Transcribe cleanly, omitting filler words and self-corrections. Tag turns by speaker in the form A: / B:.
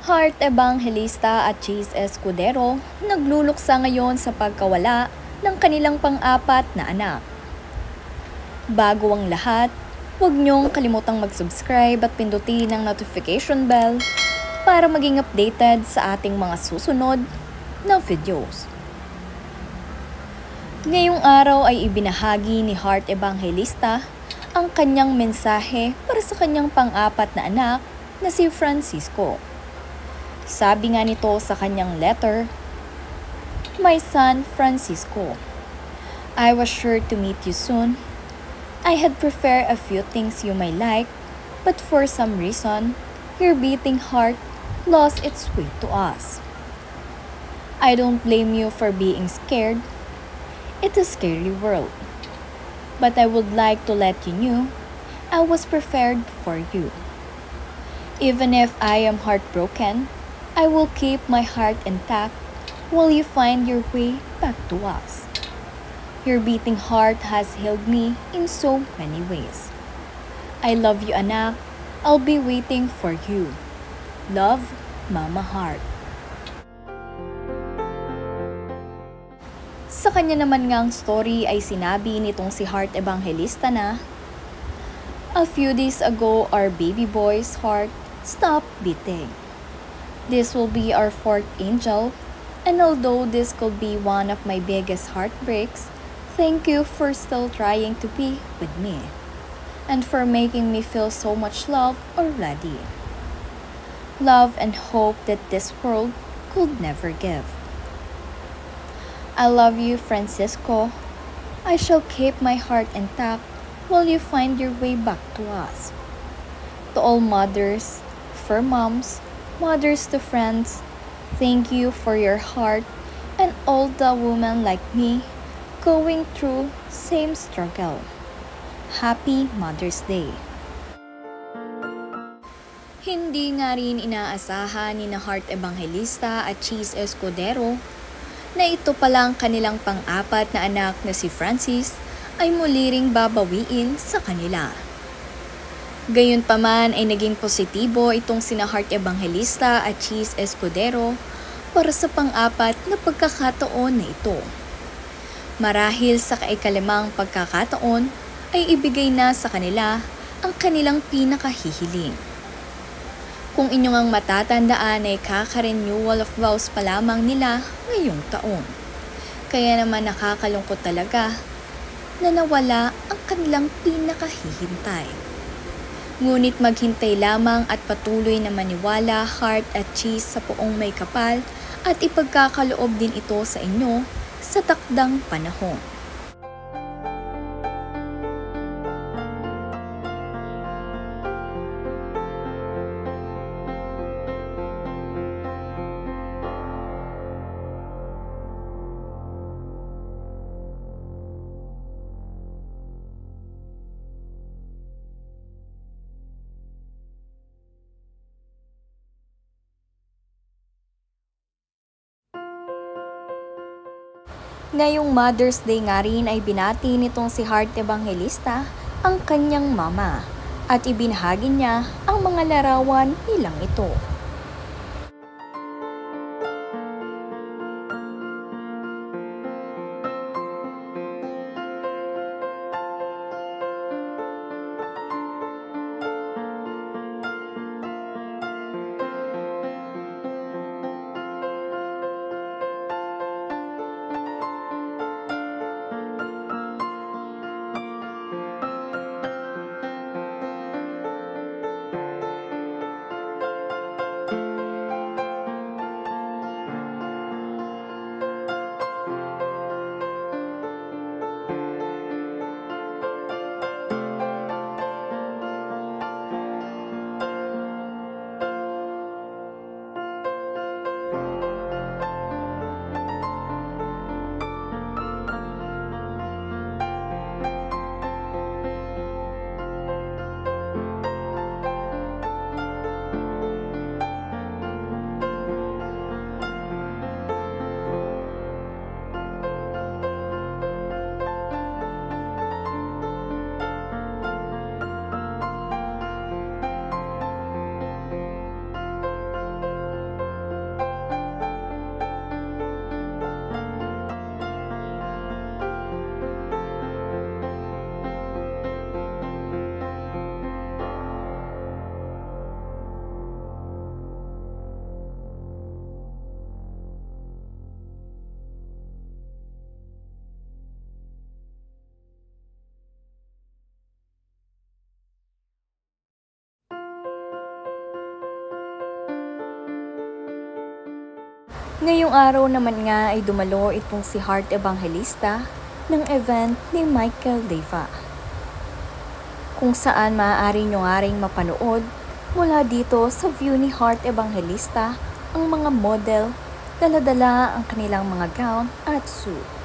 A: Heart Evangelista at Chase Escudero nagluluksa ngayon sa pagkawala ng kanilang pang-apat na anak. Bago ang lahat, huwag niyong kalimutang mag-subscribe at pindutin ang notification bell para maging updated sa ating mga susunod na videos. Ngayong araw ay ibinahagi ni Heart Evangelista ang kanyang mensahe para sa kanyang pang-apat na anak na si Francisco. Sabi nga nito sa kanyang letter, "My son Francisco, I was sure to meet you soon. I had prepared a few things you may like, but for some reason, your beating heart lost its way to us. I don't blame you for being scared. It's a scary world. But I would like to let you know I was prepared for you. Even if I am heartbroken, I will keep my heart intact while you find your way back to us. Your beating heart has healed me in so many ways. I love you, anak. I'll be waiting for you. Love, Mama Heart." Sa kanya naman ngang story ay sinabi nitong si Heart Evangelista na, "A few days ago, our baby boy's heart stopped beating. This will be our fourth angel, and although this could be one of my biggest heartbreaks, thank you for still trying to be with me, and for making me feel so much love already. Love and hope that this world could never give. I love you, Francisco. I shall keep my heart intact while you find your way back to us. To all mothers, for moms, mothers to friends, thank you for your heart and all the women like me going through same struggle. Happy Mother's Day." Hindi nga rin inaasahan ni na Heart Evangelista at Chase Escudero na ito palang kanilang pang-apat na anak na si Francis ay muli ring babawiin sa kanila. Gayunpaman ay naging positibo itong sina Heart Evangelista at Chase Escudero para sa pang-apat na pagkakataon na ito. Marahil sa kaikalimang pagkakataon ay ibigay na sa kanila ang kanilang pinakahihiling. Kung inyong ang matatandaan ay kaka-renewal of vows pa lamang nila ngayong taon. Kaya naman nakakalungkot talaga na nawala ang kanilang pinakahihintay. Ngunit maghintay lamang at patuloy na maniwala, Heart at Chase, sa poong may kapal at ipagkakaloob din ito sa inyo sa takdang panahon. Ngayong Mother's Day nga rin ay binati nitong si Heart Evangelista ang kanyang mama at ibinahagi niya ang mga larawan nilang ito. Ngayong araw naman nga ay dumalo itong si Heart Evangelista ng event ni Michael Leyva, kung saan maaari nyo nga ring mapanood mula dito sa view ni Heart Evangelista ang mga model, dala-dala ang kanilang mga gown at suit.